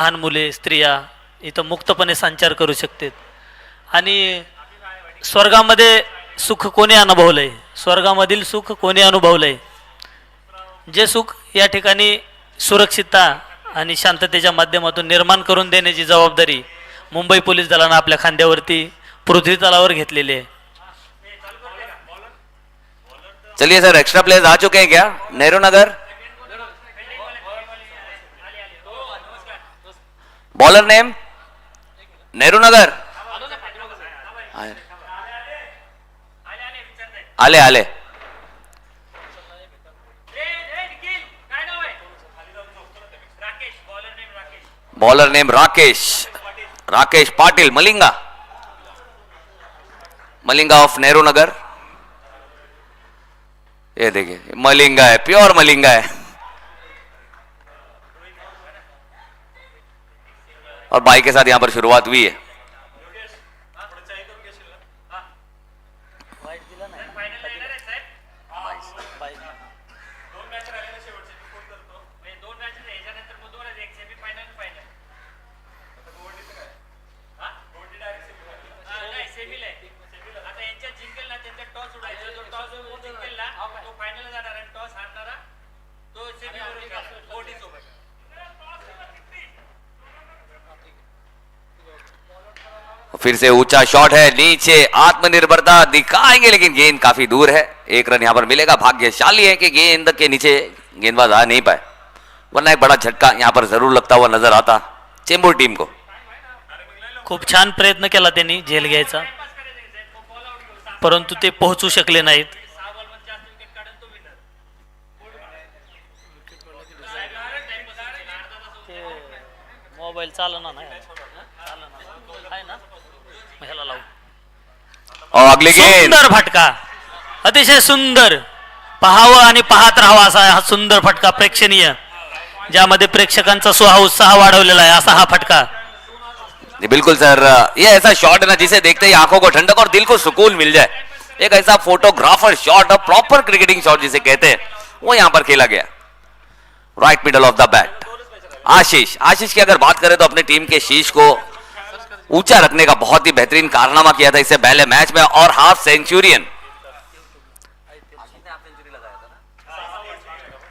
लहान मुले स्त्रिया इथं मुक्तपणे संचार करू शकतात. आणि स्वर्गामध्ये सुख कोणी अनुभवलंय, स्वर्गामधील सुख कोणी अनुभवलंय, जे सुख या ठिकाणी सुरक्षितता आणि शांततेच्या माध्यमातून निर्माण करून देण्याची जबाबदारी मुंबई पोलीस दलानं आपल्या खांद्यावरती पृथ्वी तलावर घेतलेली आहे. चलिए सर, एक्स्ट्रा प्लेयर्स आ चुके हैं क्या? नेहरू नगर बॉलर नेम नेहरू नगर आले आले. Bowler name Rakesh Rakesh Patil Malinga Malinga of Nehru Nagar. ये देखिए मलिंगा है, प्योर मलिंगा है. और बाई के साथ यहां पर शुरुआत हुई है. फिर से ऊंचा शॉट है, नीचे आत्मनिर्भरता दिखाएंगे लेकिन गेंद काफी दूर है. एक रन यहां पर मिलेगा. भाग्यशाली है कि गेंद के नीचे गेंदबाज आ नहीं पाए, वरना एक बड़ा झटका यहां पर जरूर लगता हुआ नजर आता चेंबूर टीम को. खूप छान प्रयत्न केला त्यांनी झेल घ्यायचा, परंतु ते पोहोचू शकले नाहीत. मोबाईल चालना नाही और अगली गेंद सुंदर फटका, अतिशय सुंदर, पाहावं आणि पाहत राहावं असा हा सुंदर फटका, प्रेक्षणीय, ज्यामध्ये प्रेक्षकांचा उत्साह वाढवलेला आहे असा हा फटका. बिल्कुल सर, ये ऐसा शॉट है ना जिसे देखते ही आंखों को ठंडक और दिल को सुकून मिल जाए. एक ऐसा photographer shot, proper cricketing shot जिसे कहते हैं, वो यहां पर खेला गया. Right middle of the bat. Ashish की अगर बात करें तो अपने टीम के शीश को ऊंचा रखने का बहुत ही बेहतरीन कारनामा किया था इससे पहले मैच में, और हाफ सेंचुरियन,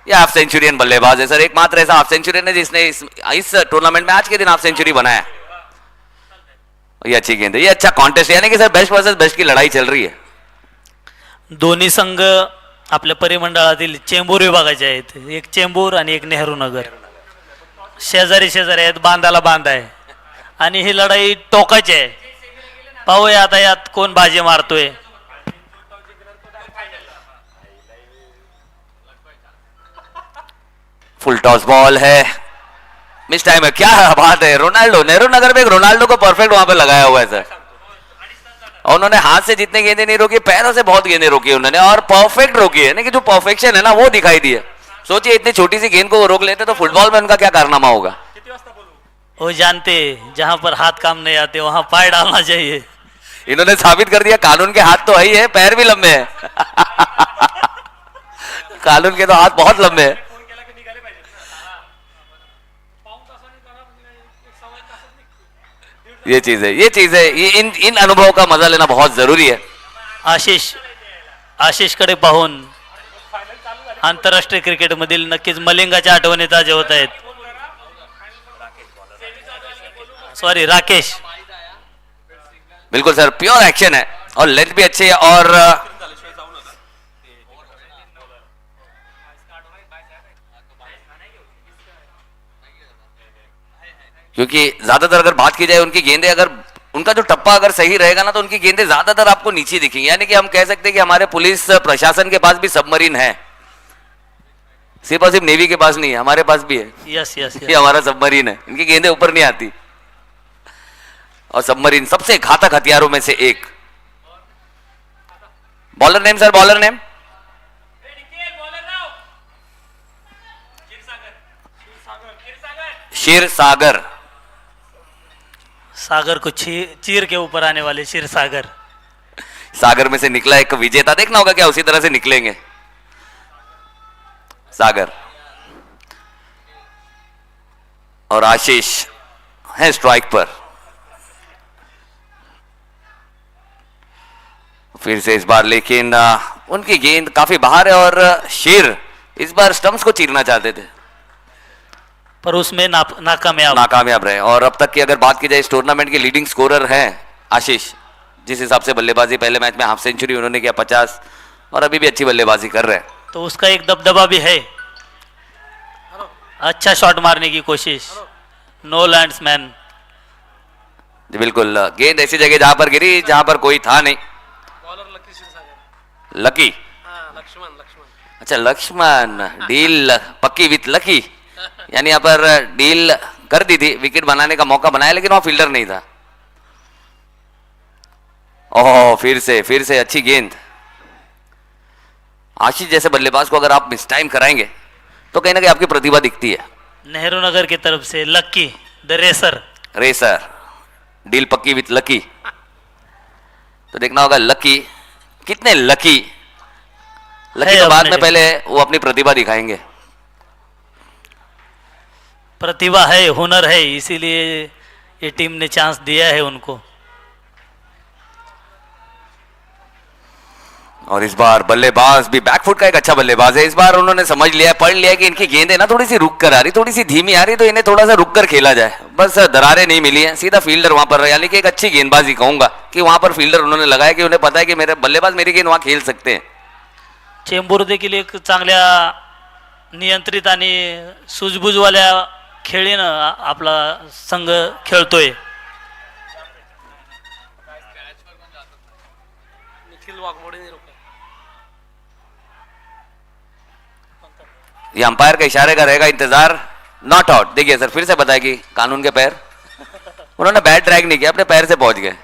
ये हाफ सेंचुरियन बल्लेबाज है सर. एकमात्र ऐसा हाफ सेंचुरियन है जिसने इस टूर्नामेंट में आज के दिन हाफ सेंचुरी बनाया. ये अच्छी गेंद है, ये अच्छा कॉन्टेस्ट, यानी कि सर बेस्ट वर्सेस बेस्ट की लड़ाई चल रही है. दोन्ही संघ आपल्या परिमंडळातील चेंबूर विभागाचे आहेत. एक चेंबूर आणि एक नेहरू नगर, शेजारी शेजारी आहेत, बांधाला बांध आहे, आणि ही लढाई टोकाची आहे. पाहूया आता यात कोण बाजी मारतोय. फुल टॉस बॉल है, मिस टाइम है. क्या बात है, रोनाल्डो, नेहरू नगर में एक रोनाल्डो को परफेक्ट वहां पे लगाया हुआ है सर. और उन्होंने हाथ से जितने गेंदें नहीं रोकी, पैरों से बहुत गेंदें रोकी उन्होंने, और परफेक्ट रोकी है. कि जो परफेक्शन है ना वो दिखाई दी है. सोचिए इतनी छोटी सी गेंद को वो रोक लेते तो फुटबॉल में उनका क्या कारनामा होगा. वो जानते जहां पर हाथ काम नहीं आते वहां पैर डालना चाहिए. इन्होंने साबित कर दिया कानून के हाथ तो है ही है, पैर भी लंबे हैं. कानून के तो हाथ बहुत लंबे हैं. ये चीज है, ये इन अनुभव का मजा लेना बहुत जरूरी है. आशिष कडे पाहून आंतरराष्ट्रीय क्रिकेट मधील नक्कीच मलिंगाच्या आठवणी ताज्या होत आहेत. सॉरी, राकेश. बिल्कुल सर, प्योर एक्शन है और लेंथ भी अच्छी है. और क्योंकि ज्यादातर अगर बात की जाए उनकी गेंदें, अगर उनका जो टप्पा अगर सही रहेगा ना तो उनकी गेंदें ज्यादातर आपको नीचे दिखेंगी. यानी कि हम कह सकते हैं कि हमारे पुलिस प्रशासन के पास भी सबमरीन है, सिर्फ और सिर्फ नेवी के पास नहीं है, हमारे पास भी है. यस यस, ये हमारा सबमरीन है, इनकी गेंदें ऊपर नहीं आती. और सबमरीन सबसे घातक हथियारों में से एक. Bowler name sir, bowler name Sher Sagar. Sagar को चीर के ऊपर आने वाले क्षीर सागर. सागर में से निकला एक विजेता, देखना होगा क्या उसी तरह से निकलेंगे. सागर और आशीष है स्ट्राइक पर। फिर से इस बार लेकिन उनकी गेंद काफी बाहर है और शेर इस बार स्टंप्स को चीरना चाहते थे पर उसमें नाकामयाब रहे। और अब तक की अगर बात की जाए इस टूर्नामेंट के लीडिंग स्कोरर हैं आशीष, जिस हिसाब से बल्लेबाजी पहले मैच में हाफ सेंचुरी उन्होंने किया 50 और अभी भी अच्छी बल्लेबाजी कर रहे हैं, तो उसका एक दबदबा भी है। अच्छा शॉट मारने की कोशिश, नो लैंड्समैन। जी बिल्कुल, गेंद ऐसी जगह जहां पर गिरी जहां पर कोई था नहीं। लकी, अच्छा लक्ष्मण, डील पक्की विथ लकी, यानी यहाँ पर डील कर दी थी, विकेट बनाने का मौका बनाया लेकिन वहां फील्डर नहीं था। ओह फिर से अच्छी गेंद। आशीष जैसे बल्लेबाज को अगर आप मिस टाइम कराएंगे तो कहीं ना कहीं आपकी प्रतिभा दिखती है। नेहरू नगर की तरफ से लक्की द रेसर, डील पक्की विथ लकी। तो देखना होगा लकी कितने लकी तो बाद में पहले वो अपनी प्रतिभा दिखाएंगे। प्रतिभा है, हुनर है, इसीलिए ये टीम ने चांस दिया है उनको। और इस बार बल्लेबाज भी बैकफुट का एक अच्छा बल्लेबाज है। इस बार उन्होंने समझ लिया, पढ़ लिया कि इनकी गेंदें ना थोड़ी सी रुक कर आ रही, थोड़ी सी धीमी आ रही, तो इन्हें थोड़ा सा रुक कर खेला जाए। बस दरारें नहीं मिली हैं, सीधा फील्डर वहां पर, यानी कि एक अच्छी गेंदबाजी कहूंगा कि वहां पर फील्डर उन्होंने लगाया कि उन्हें पता है कि मेरे बल्लेबाज मेरी गेंद वहां खेल सकते हैं। चेंबूर देखील एक चांगल्या नियंत्रित आणि सूझबूझवाल्या खेळीनं आपला संघ खेळतोय। ये अंपायर के इशारे का रहेगा इंतजार, नॉट आउट। देखिए सर फिर से बताया कि कानून के पैर, उन्होंने बैट ड्रैग नहीं किया, अपने पैर से पहुंच गए।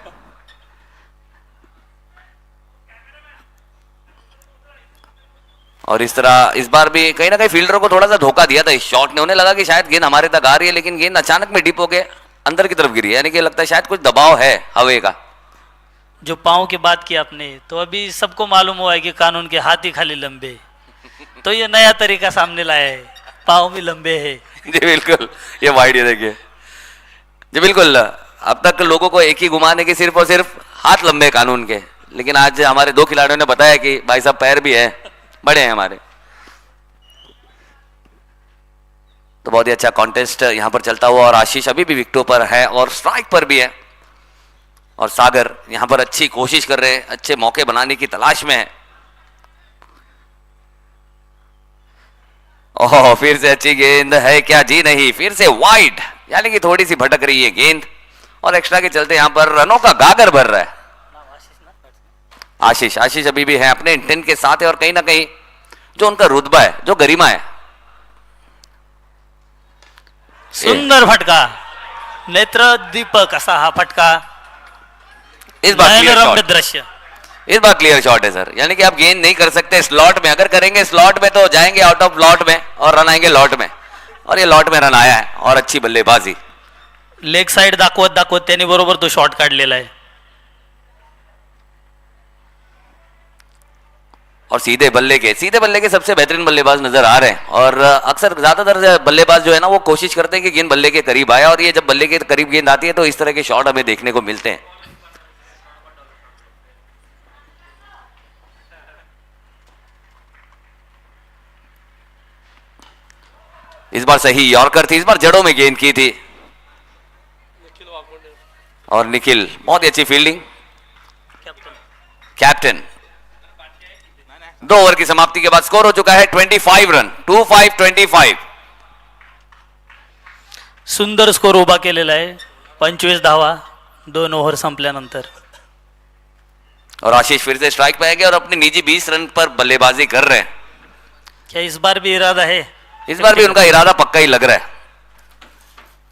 और इस तरह इस बार भी कहीं ना कहीं फील्डरों को थोड़ा सा धोखा दिया था इस शॉट ने। उन्हें लगा कि शायद गेंद हमारे तक आ रही है, लेकिन गेंद अचानक में डिप होके अंदर की तरफ गिरी है, यानी कि लगता है शायद कुछ दबाव है हवा का। जो पाँव की बात की आपने, तो अभी सबको मालूम हुआ है कि कानून के हाथ ही खाली लंबे, तो ये नया तरीका सामने लाया है, पाँव भी लंबे है। जी बिल्कुल, ये वाइड, ये देखिए जी बिल्कुल। अब तक लोगों को एक ही घुमाने के सिर्फ और सिर्फ हाथ लंबे कानून के, लेकिन आज हमारे दो खिलाड़ियों ने बताया कि भाई साहब पैर भी है, बड़े हैं हमारे। तो बहुत ही अच्छा कॉन्टेस्ट यहां पर चलता हुआ और आशीष अभी भी विकेटों पर है और स्ट्राइक पर भी है, और सागर यहां पर अच्छी कोशिश कर रहे हैं, अच्छे मौके बनाने की तलाश में है। ओह फिर से अच्छी गेंद है क्या, जी नहीं, फिर से वाइड, यानी कि थोड़ी सी भटक रही है गेंद और एक्स्ट्रा के चलते यहां पर रनों का गागर भर रहा है। आशीष अभी भी है अपने इंटेंट के साथ है, और कहीं ना कहीं जो उनका रुतबा है, जो गरिमा है। सुंदर फटका, नेत्र दीपक असा हा फटका, इस बार नयनरम्य दृश्य। इस बार क्लियर शॉट है सर, यानी कि आप गेंद नहीं कर सकते स्लॉट में, अगर करेंगे स्लॉट में तो जाएंगे आउट ऑफ लॉट में और रन आएंगे लॉट में, और ये लॉट में रन आया है और अच्छी बल्लेबाजी। लेग साइड दाखवत त्यांनी बरोबर तो शॉट काढलेला आहे। और सीधे बल्ले के सबसे बेहतरीन बल्लेबाज नजर आ रहे हैं, और अक्सर ज्यादातर बल्लेबाज जो है ना वो कोशिश करते हैं कि गेंद बल्ले के करीब आए, और ये जब बल्ले के करीब गेंद आती है तो इस तरह के शॉट हमें देखने को मिलते हैं। इस बार सही यॉर्कर थी, इस बार जड़ों में गेंद की थी, और निखिल बहुत ही अच्छी फील्डिंग। कैप्टन 2 ओवर की समाप्ति के बाद स्कोर हो चुका है 25 रन, 25-25। सुंदर स्कोर उभा केलेला आहे, 25 धावा 2 ओव्हर संपल्यानंतर। और आशीष फिर से स्ट्राइक पे आएंगे और अपनी निजी 20 रन पर बल्लेबाजी कर रहे हैं। क्या इस बार भी इरादा है? इस बार भी उनका इरादा पक्का ही लग रहा है,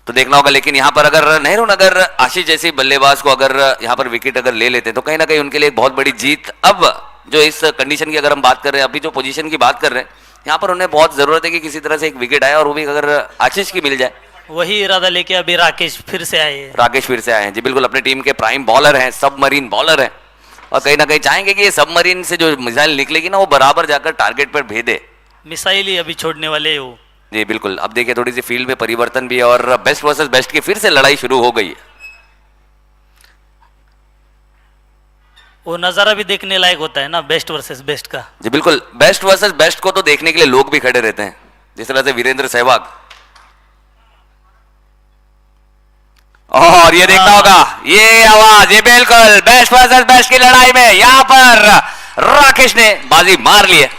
तो देखना होगा। लेकिन यहां पर अगर नेहरू नगर आशीष जैसे बल्लेबाज को अगर यहां पर विकेट अगर ले लेते तो कहीं ना कहीं उनके लिए एक बहुत बड़ी जीत। अब जो इस कंडीशन की अगर हम बात कर रहे हैं, अभी जो पोजीशन की बात कर रहे हैं, यहाँ पर उन्हें बहुत जरूरत है कि किसी तरह से एक विकेट आए, और वो भी अगर आशीष की मिल जाए। वही इरादा लेके अभी राकेश फिर से आए हैं जी बिल्कुल, अपनी टीम के प्राइम बॉलर हैं, सबमरीन बॉलर हैं, और कहीं ना कहीं चाहेंगे कि ये सबमरीन से जो मिसाइल निकलेगी ना वो बराबर जाकर टारगेट पर भेदे। मिसाइल ही अभी छोड़ने वाले हो। जी बिल्कुल, अब देखिए थोड़ी सी फील्ड में परिवर्तन भी है और बेस्ट वर्सेस बेस्ट की फिर से लड़ाई शुरू हो गई है। वो नज़ारा भी देखने लायक होता है ना, बेस्ट वर्सेस बेस्ट का। जी बिल्कुल, बेस्ट वर्सेस बेस्ट को तो देखने के लिए लोग भी खड़े रहते हैं, जिस तरह से वीरेंद्र सहवाग। और ये देखना होगा, ये आवाज, ये बिल्कुल बेस्ट वर्सेस बेस्ट की लड़ाई में यहां पर राकेश ने बाजी मार ली है।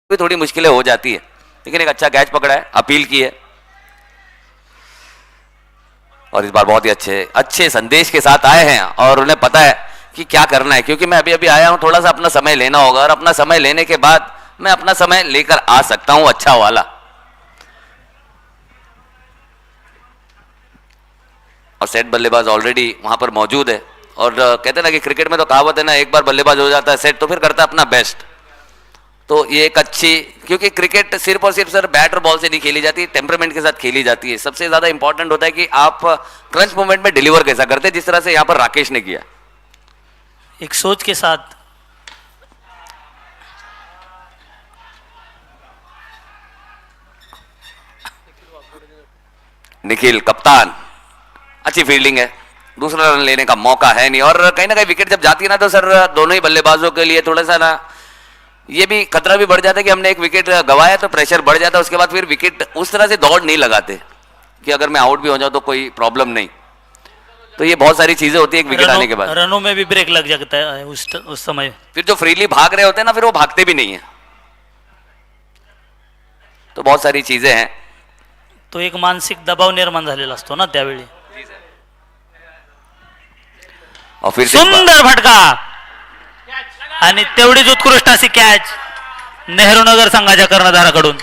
भी थोड़ी मुश्किलें हो जाती है, लेकिन एक अच्छा कैच पकड़ा है, अपील की है और इस बार बहुत ही अच्छे अच्छे संदेश के साथ आए हैं और उन्हें पता है कि क्या करना है, क्योंकि मैं अभी अभी आया हूं, थोड़ा सा अपना समय लेना होगा और अपना समय लेने के बाद मैं अपना समय लेकर आ सकता हूं अच्छा वाला। और सेट बल्लेबाज ऑलरेडी वहां पर मौजूद है और कहते हैं ना कि क्रिकेट में तो कहावत है ना, एक बार बल्लेबाज हो जाता है सेट तो फिर करता है अपना बेस्ट। तो ये एक अच्छी, क्योंकि क्रिकेट सिर्फ और सिर्फ सर बैट और बॉल से नहीं खेली जाती, टेम्परामेंट के साथ खेली जाती है। सबसे ज्यादा इंपॉर्टेंट होता है कि आप क्रंच मोमेंट में डिलीवर कैसा करते हैं, जिस तरह से यहां पर राकेश ने किया, एक सोच के साथ। निखिल कप्तान, अच्छी फील्डिंग है, दूसरा रन लेने का मौका है नहीं और कहीं ना कहीं विकेट जब जाती है ना तो सर दोनों ही बल्लेबाजों के लिए थोड़ा सा ना ये भी खतरा भी बढ़ जाता है कि हमने एक विकेट गवाया तो प्रेशर बढ़ जाता है, उसके बाद फिर विकेट उस तरह से दौड़ नहीं लगाते कि अगर मैं आउट भी हो जाऊं तो कोई प्रॉब्लम नहीं। तो ये बहुत सारी चीजें होती है एक विकेट आने के बाद, रनों में भी ब्रेक लग जाता है उस समय। फिर जो फ्रीली भाग रहे होते हैं ना फिर वो भागते भी नहीं है, तो बहुत सारी चीजें हैं। तो एक मानसिक दबाव निर्माण झालेला असतो ना त्यावेळी। और फिर सुंदर फटका आणि तेवढीच उत्कृष्ट अशी कॅच नेहरू नगर संघाच्या कर्णधाराकडून।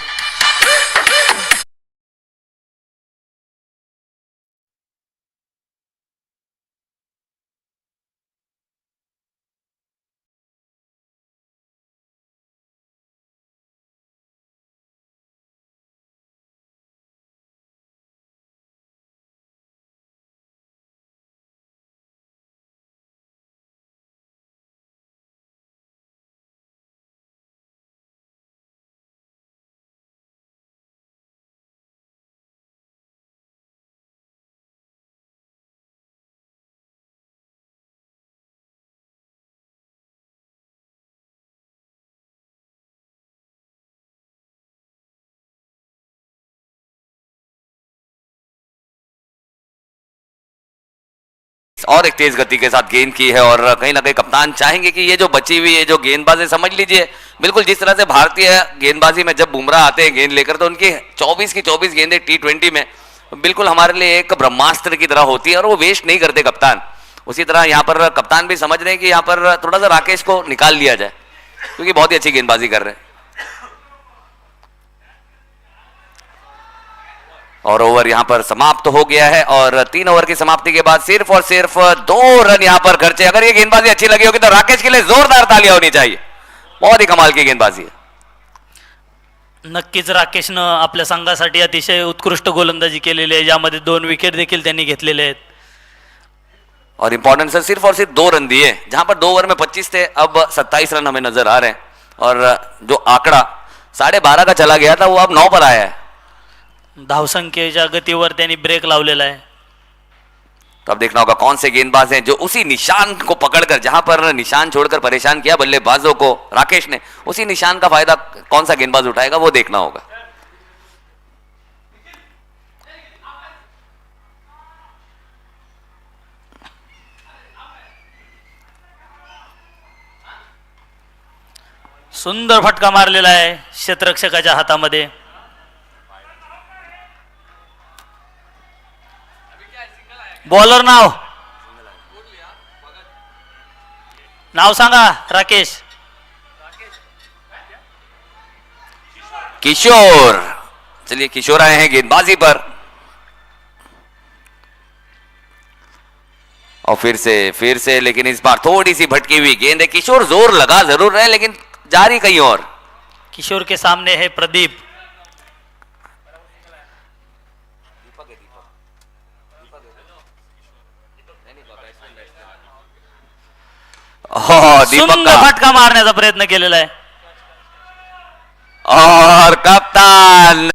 और एक तेज गति के साथ गेंद की है और कहीं ना कहीं कप्तान चाहेंगे कि ये जो बची हुई है जो गेंदबाजी, समझ लीजिए बिल्कुल जिस तरह से भारतीय गेंदबाजी में जब बुमराह आते हैं गेंद लेकर तो उनकी 24 की 24 गेंदें T20 में बिल्कुल हमारे लिए एक ब्रह्मास्त्र की तरह होती है और वो वेस्ट नहीं करते कप्तान। उसी तरह यहाँ पर कप्तान भी समझ रहे हैं कि यहाँ पर थोड़ा सा राकेश को निकाल लिया जाए क्योंकि बहुत ही अच्छी गेंदबाजी कर रहे हैं। और ओवर यहां पर समाप्त हो गया है और 3 ओवर की समाप्ति के बाद सिर्फ और सिर्फ 2 रन यहां पर खर्चे। अगर ये गेंदबाजी अच्छी लगी होगी तो राकेश के लिए जोरदार तालियां होनी चाहिए, बहुत ही कमाल की गेंदबाजी है। नक्कीच राकेशनं आपल्या संघासाठी अतिशय उत्कृष्ट गोलंदाजी केलेली आहे, ज्यामध्ये 2 विकेट देखील त्यांनी घेतलेले आहेत। और इंपॉर्टेंट सर सिर्फ और सिर्फ 2 रन दिए, जहां पर 2 ओवर में 25 थे, अब 27 रन हमें नजर आ रहे हैं और जो आंकड़ा 12.5 का चला गया था वो अब 9 पर आया है। धावसंख्येच्या गतीवर त्यांनी ब्रेक लावलेला आहे। तो अब देखना होगा कौन से गेंदबाज हैं जो उसी निशान को पकड़कर, जहां पर निशान छोड़कर परेशान किया बल्लेबाजों को राकेश ने, उसी निशान का फायदा कौन सा गेंदबाज उठाएगा वो देखना होगा। सुंदर फटका मारलेला आहे क्षेत्ररक्षकाच्या हातामध्ये. बॉलर नाव सांगा राकेश. किशोर. चलिए किशोर आए हैं गेंदबाजी पर और फिर से लेकिन इस बार थोड़ी सी भटकी हुई गेंद है. किशोर जोर लगा जरूर रहे लेकिन जारी कहीं और. किशोर के सामने है प्रदीप. दीपक सुंदर का फटका मारण्याचा प्रयत्न केलेला आहे. और कप्तान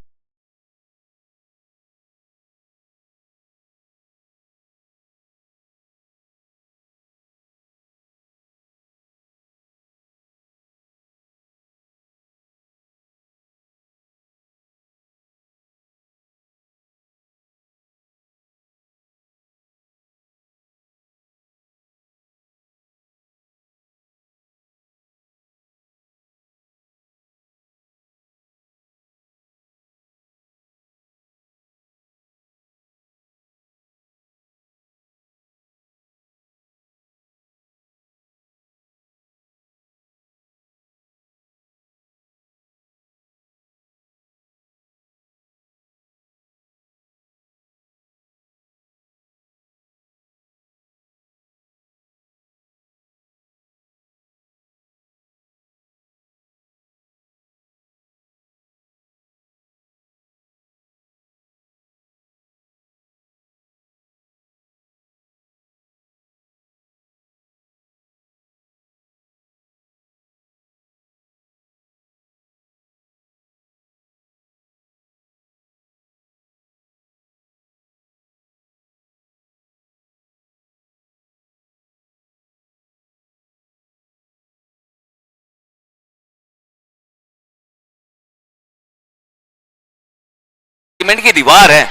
सीमेंट की दीवार है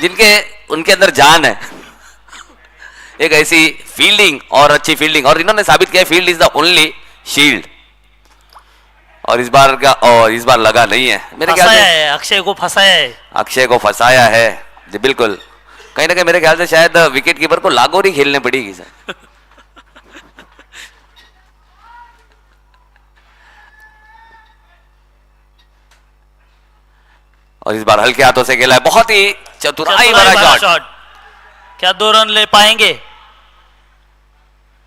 जिनके उनके अंदर जान है. एक ऐसी फील्डिंग और अच्छी फील्डिंग और इन्होंने साबित किया field is the only shield. और इस बार लगा नहीं है मेरे ख्याल फसाया से. है, अक्षय को फसाया है. अक्षय को फंसाया है जी बिल्कुल. कहीं ना कहीं मेरे ख्याल से शायद विकेट कीपर को लागोरी खेलने पड़ेगी सर. और इस बार हल्के हाथों से खेला है. बहुत ही चतुराई भरा शॉट. क्या 2 रन ले पाएंगे?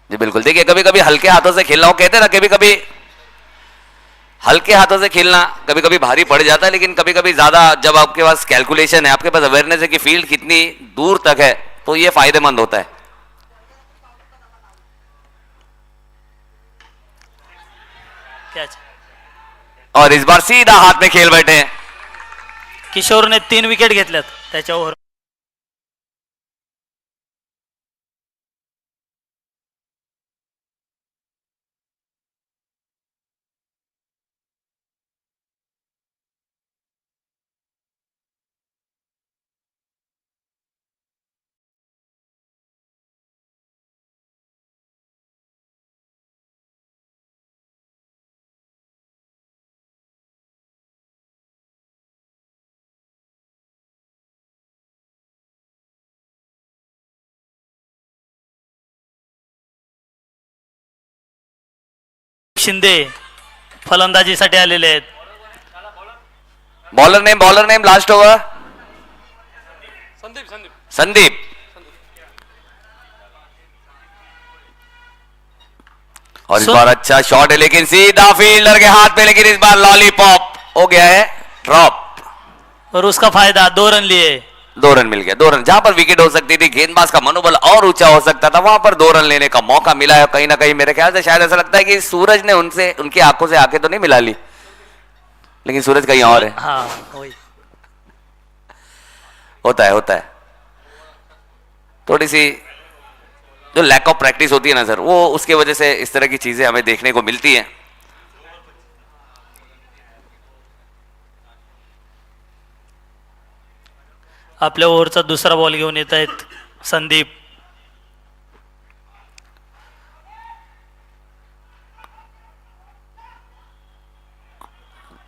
जी बिल्कुल. देखिए कभी कभी हल्के हाथों से खेलना, वो कहते हैं ना कभी कभी हल्के हाथों से खेलना कभी कभी भारी पड़ जाता है, लेकिन कभी कभी ज्यादा जब आपके पास कैलकुलेशन है, आपके पास अवेयरनेस है कि फील्ड कितनी दूर तक है, तो ये फायदेमंद होता है. कैच. और इस बार सीधा हाथ में खेल बैठे हैं. किशोरने 3 विकेट घेतल्यात त्याच्या ओव्हर. शिंदे फलंदाजीसाठी आलेले आहेत. Bowler name last over Sandeep. और इस बार अच्छा शॉट है लेकिन सीधा फील्डर के हाथ पे, लेकिन इस बार लॉलीपॉप हो गया है ड्रॉप. और उसका फायदा 2 रन लिए. 2 रन मिल गया. 2 रन जहां पर विकेट हो सकती थी, गेंदबाज का मनोबल और ऊंचा हो सकता था, वहां पर 2 रन लेने का मौका मिला है. कहीं ना कहीं मेरे ख्याल से शायद ऐसा लगता है कि सूरज ने उनकी आंखों से आंखें तो नहीं मिला ली, लेकिन सूरज कहीं और है. हाँ वही. होता है. थोड़ी सी जो लैक ऑफ प्रैक्टिस होती है ना सर, वो उसके वजह से इस तरह की चीजें हमें देखने को मिलती हैं। आपल्या ओव्हरचा दुसरा बॉल घेऊन येत आहेत संदीप.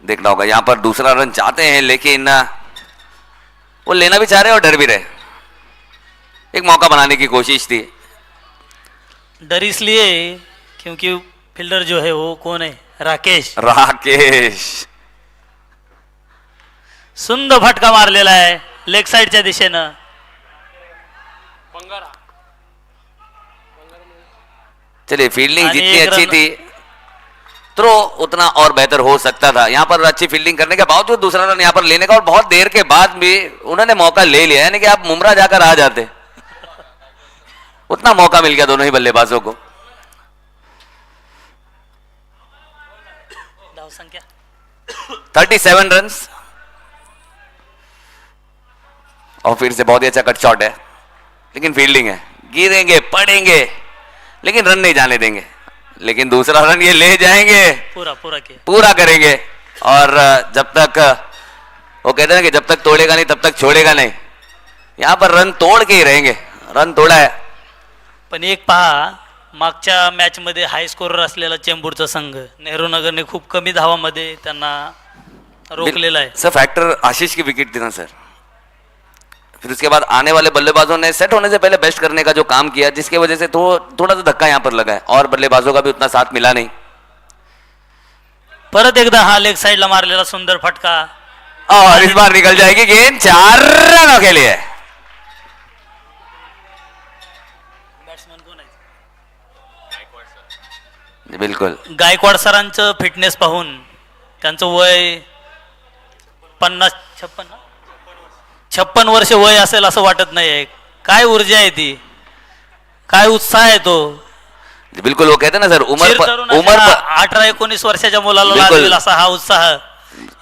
देखना होगा, यहां पर दूसरा रन चाहते हैं लेकिन वो लेना भी चाह रहे और डर भी रहे। एक मौका बनाने की कोशिश थी। डर इसलिए क्योंकि फील्डर जो है वो कौन है, राकेश. राकेश सुंदर फटका मारलेला आहे लेग साइडच्या दिशेनं. चलिए, फील्डिंग आणि जितनी एक अच्छी रन- थी थ्रो उतना और बेहतर हो सकता था। यहाँ पर अच्छी फील्डिंग करने के बावजूद दूसरा रन यहाँ पर लेने का, और बहुत देर के बाद भी उन्होंने मौका ले लिया, यानी कि आप मुमरा जाकर आ जाते, उतना मौका मिल गया दोनों ही बल्लेबाजों को। धाव संख्या 37 रन्स, और फिर से बहुत ही अच्छा कट शॉट है, लेकिन फील्डिंग है, गिरेंगे पड़ेंगे लेकिन रन नहीं जाने देंगे। लेकिन दूसरा रन ये ले जाएंगे, पूरा पूरा किया. पूरा करेंगे। और जब तक वो कहते हैं ना कि जब तक तोड़ेगा नहीं तब तक छोड़ेगा नहीं, यहां पर रन तोड़ के ही रहेंगे। रन तोड़ा है। पण एक पहा, मागच्या मॅच मध्ये हाय स्कोरर असलेला चेंबूरचा संघ नेहरू नगरने खूप कमी धावामध्ये त्यांना रोखलेला आहे. सर फैक्टर आशीष की विकेट थी ना सर, फिर उसके बाद आने वाले बल्लेबाजों ने सेट होने से पहले बेस्ट करने का जो काम किया, जिसकी वजह से थोड़ा सा धक्का यहां पर लगा है, और बल्लेबाजों का भी उतना साथ मिला नहीं। परत एकदा हा लेग साइडला मारलेला सुंदर फटका. और इस बार निकल जाएगी गेंद 4 रनों के लिए। बॅट्समन कोण आहे? जी, बिल्कुल गायकवाड सरांचं फिटनेस पाहून त्यांचं वय 56 वर्ष वय असेल असं वाटत नाहीये. काय ऊर्जा आहे ती, काय उत्साह आहे तो. जी, बिल्कुल वो कहते हैं ना सर, उम्र 18-19 वर्षाच्या मुलाला बिलकुल. लागेल असा हा उत्साह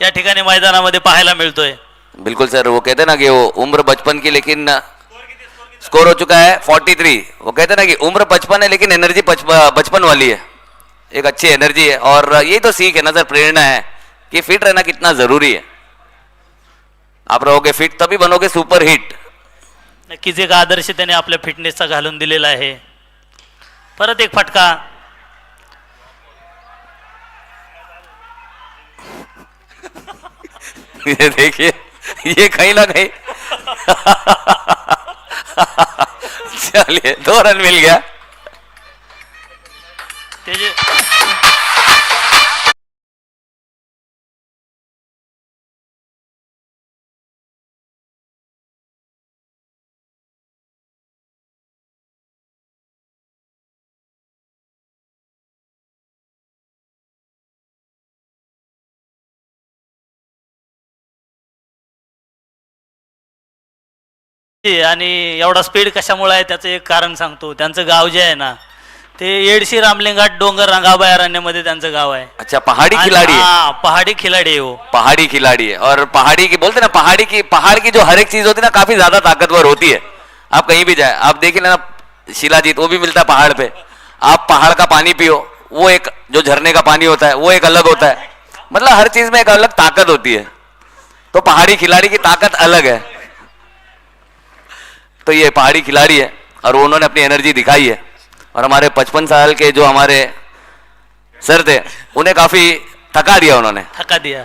या ठिकाणी मैदानामध्ये पाहायला मिळतोय. बिल्कुल सर, वो कहते हैं ना कि वो उम्र बचपन की, लेकिन स्कोर हो चुका है 43। वो कहते हैं ना कि उम्र 55 है लेकिन एनर्जी बचपन वाली है, एक अच्छी एनर्जी है। और यही तो सीख है ना सर, प्रेरणा है कि फिट रहना कितना जरूरी है। आप रहोगे फिट तभी बनोगे सुपर हिट। नक्कीच एक आदर्श त्याने आपल्या फिटनेसचा घालून दिलेला आहे. परत एक फटका. ये देखिए, ये कहीं ना कहीं चलिए 2 रन मिल गया। ते जे आणि एवढा स्पीड कशामुळे आहे त्याचं एक कारण सांगतो. त्यांचं गाव जे आहे ना, ते येडशी रामलिंगाट डोंगर रांगा अभयारण्यामध्ये त्यांचं गाव आहे. अच्छा, पहाड़ी आणि खिलाड़ी है। हा, पहाडी खिलाडी आहे हो. पहाड़ी खिलाड़ी है, और पहाड़ी की बोलते ना, पहाड़ की जो हर एक चीज होती है ना, काफी ज्यादा ताकतवर होती है। आप कहीं भी जाए, आप देखिए ना, शिलाजीत वो भी मिलता है पहाड़ पे। आप पहाड़ का पानी पियो, वो एक जो झरने का पानी होता है वो एक अलग होता है। मतलब हर चीज में एक अलग ताकत होती है, तो पहाड़ी खिलाड़ी की ताकत अलग है। तो ये पहाड़ी खिलाड़ी है और उन्होंने अपनी एनर्जी दिखाई है। और हमारे 55 साल के जो हमारे सर थे, उन्हें काफी थका दिया उन्होंने। थका दिया.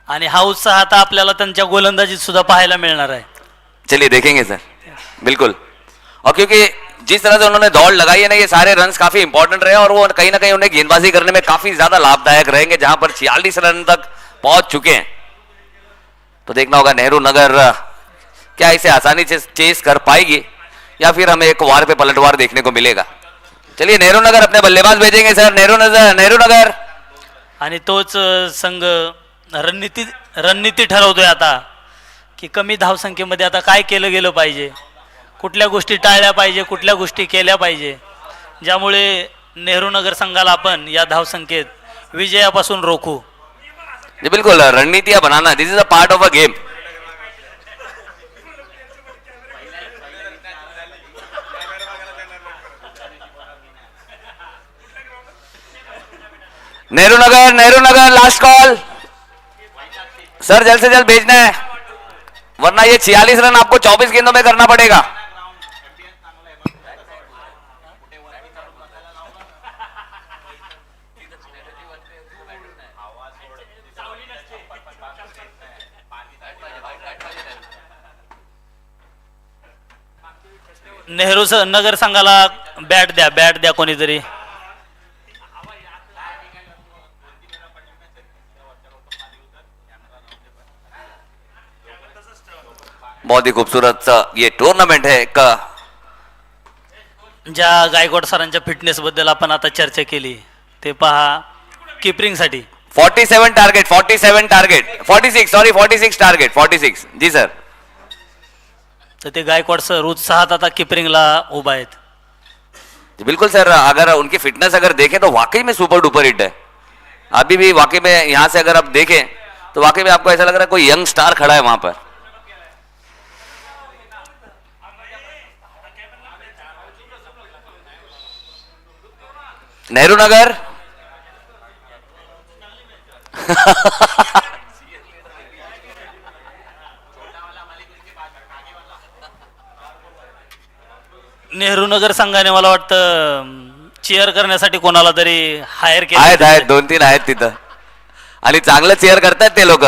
आणि हा उत्साह आता आपल्याला त्यांच्या गोलंदाजीत सुद्धा पाहायला मिळणार आहे. चलिए देखेंगे सर, बिल्कुल। और क्योंकि जिस तरह से उन्होंने दौड़ लगाई है ना, ये सारे रन्स काफी इंपॉर्टेंट रहे, और वो कहीं ना कहीं उन्हें गेंदबाजी करने में काफी ज्यादा लाभदायक रहेंगे, जहां पर 46 रन तक पहुंच चुके हैं। तो देखना होगा नेहरू नगर क्या इसे आसानी से चेस कर पाएगी, या फिर हमें एक वार पे पलटवार देखने को मिलेगा। चलिए, नेहरू नगर अपने बल्लेबाज भेजेंगे सर। नेहरू नगर आणि तोच संघ रणनीती ठरवतोय आता की कमी धावसंख्येमध्ये आता काय केलं गेलं पाहिजे, कुठल्या गोष्टी टाळल्या पाहिजे, कुठल्या गोष्टी केल्या पाहिजे, ज्यामुळे नेहरू नगर संघाला आपण या धावसंख्येत विजयापासून रोखू. जी बिल्कुल, रणनीतियां banana, this is a part of a game. Nehru Nagar last call sir, जल्द से जल्द भेजना है, वरना ये 46 रन आपको 24 गेंदों में करना पड़ेगा। नगर संघाला बॅट द्या कोणीतरी. बहुत ही खूबसूरत ये टूर्नामेंट है एक. ज्या गायकवाड सरांच्या फिटनेस बद्दल आपण आता चर्चा केली ते पहा. किपरिंग साठी 47 टार्गेट 46 सॉरी 46 टार्गेट 46 जी सर. तर ते गायकवाड सर उत्साहात आता किपरिंगला उभा आहेत. जी बिल्कुल सर, अगर उनकी फिटनेस अगर देखें तो वाकई में सुपर डुपर हिट है. अभी भी वाकई में यहां से अगर आप देखें तो वाकई में आपको ऐसा लग रहा है कोई यंग स्टार खड़ा है वहां पर. नेहरू नगर नेहरू नगर संघाने मला वाटतं चेअर करण्यासाठी कोणाला तरी हायर आहेत केलं. 2-3 आहेत तिथं आणि चांगलं चेअर करतात ते लोक.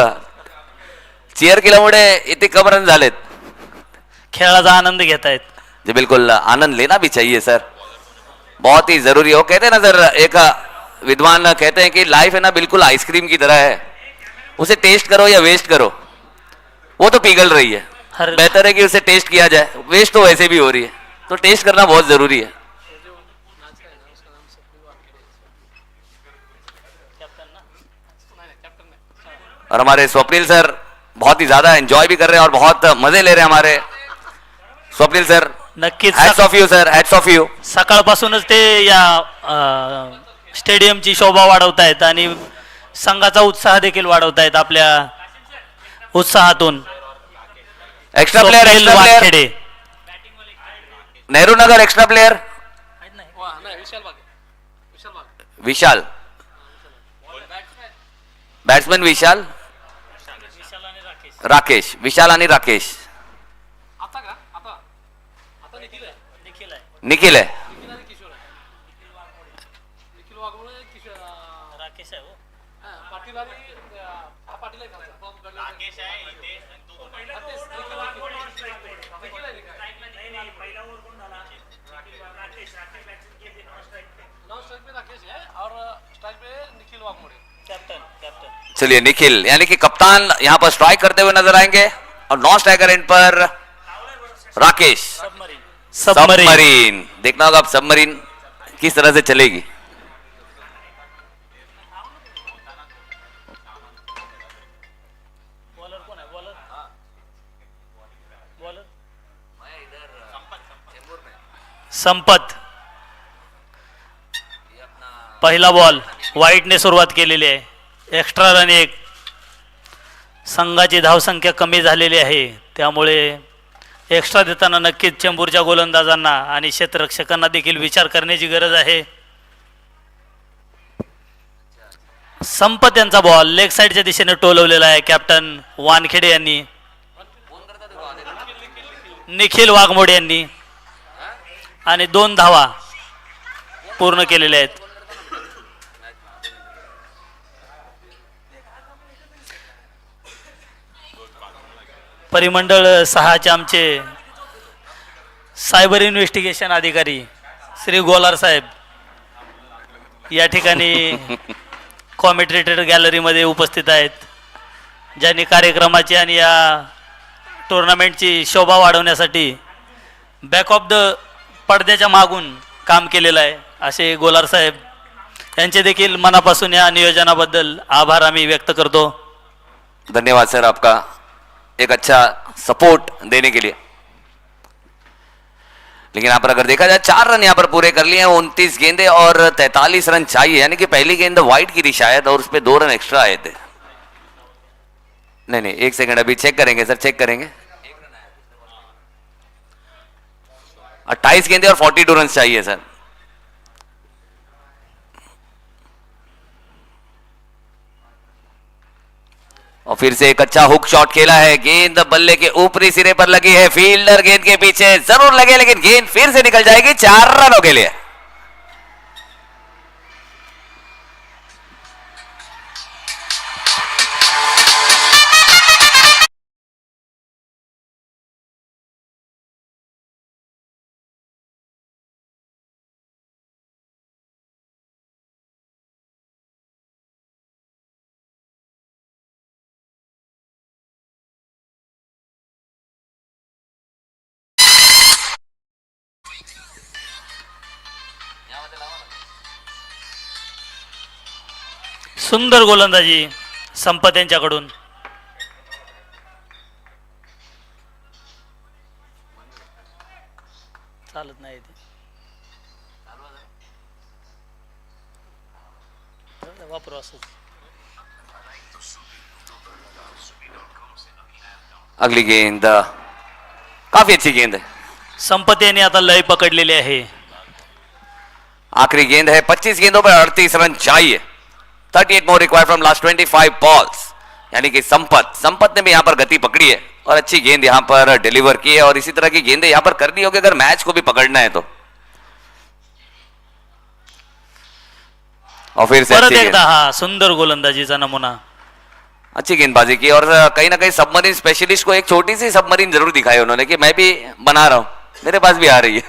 चेअर केल्यामुळे इथे कम रन झालेत. खेळाचा आनंद घेत आहेत. जी बिल्कुल, आनंद लेना भी चाहिए सर, बहुत ही जरूरी है. वो कहते हैं ना सर, एक विद्वान कहते हैं कि लाइफ है ना बिल्कुल आइसक्रीम की तरह है, उसे टेस्ट करो या वेस्ट करो, वो तो पिघल रही है. हर बेहतर है कि उसे टेस्ट किया जाए. वेस्ट तो वैसे भी हो रही है, तो टेस्ट करना बहुत जरूरी है. और हमारे स्वप्निल सर बहुत ही ज्यादा एंजॉय भी कर रहे हैं और बहुत मजे ले रहे हैं हमारे स्वप्निल सर. नक्कीच hats off you sir, hats off you. सकाळपासूनच ते या स्टेडियमची शोभा वाढवतायत आणि संघाचा उत्साह देखील वाढवतायत आपल्या उत्साहातून. Extra player, Swapnil extra player. Wankhede. Nehru Nagar extra player Vishal, batsman Vishal, Rakesh, Vishal आणि राकेश. निखिल आहे. चलिए निखिल यानी कि कप्तान यहां पर स्ट्राइक करते हुए नजर आएंगे और non striker in per Rakesh. Submarine देखना होगा अब सबमरीन किस तरह से चलेगी. संपत पहिला बॉल वाईटने सुरुवात केलेली आहे. एक्स्ट्रा रन एक. संघाची धावसंख्या कमी झालेली आहे, त्यामुळे एक्स्ट्रा देताना नक्कीच चेंबूरच्या गोलंदाजांना आणि क्षेत्ररक्षकांना देखील विचार करण्याची गरज आहे. संपत यांचा बॉल लेग साईडच्या दिशेने टोलवलेला आहे कॅप्टन वानखेडे यांनी. निखिल वाघमोडे यांनी आणि 2 धावा पूर्ण केलेल्या आहेत. परिमंडळ 6चे आमचे सायबर इन्व्हेस्टिगेशन अधिकारी श्री गोलार साहेब या ठिकाणी कॉमेंटेटर गॅलरीमध्ये उपस्थित आहेत, ज्यांनी कार्यक्रमाची आणि या टुर्नामेंटची शोभा वाढवण्यासाठी बॅक ऑफ द पडद्याच्या मागून काम केलेलं आहे. असे गोलार साहेब यांचे देखील मनापासून या नियोजनाबद्दल आभार आम्ही व्यक्त करतो. धन्यवाद सर आपका एक अच्छा सपोर्ट देने के लिए. लेकिन यहाँ पर अगर देखा जाए 4 रन यहाँ पर पूरे कर लिए हैं. 29 गेंदे और 43 रन चाहिए, यानी कि पहली गेंद वाइड गिरी शायद और उस पर 2 रन एक्स्ट्रा आए थे. नहीं 1 सेकंड अभी चेक करेंगे सर, चेक करेंगे. 28 गेंदे और 42 रन चाहिए सर. और फिर से एक अच्छा हुक शॉट खेला है, गेंद बल्ले के ऊपरी सिरे पर लगी है, फील्डर गेंद के पीछे जरूर लगे लेकिन गेंद फिर से निकल जाएगी 4 रनों के लिए। सुंदर गोलंदाजी संपत यांच्याकडून. चालत नाही ते. वापरू असंच. अगली गेंद काफी अच्छी गेंद है, संपत यांनी आता लय पकडलेली आहे. आखिरी गेंद है, 25 गेंदों पर 38 रन चाहिए, 38 more required from last 25 balls. यानी कि संपत ने भी यहां पर गति पकड़ी है और अच्छी गेंद यहां पर डिलीवर की है और इसी तरह की गेंदें यहां पर करनी होगी अगर मैच को भी पकड़ना है तो। और फिर से परत अच्छी एकदा गेंद, हा सुंदर गोलंदाजीचा नमुना. अच्छी गेंदबाजी की और कहीं ना कहीं सबमरीन स्पेशलिस्ट को एक छोटी सी सबमरीन जरूर दिखाई उन्होंने कि मैं भी बना रहा हूं, मेरे पास भी आ रही है।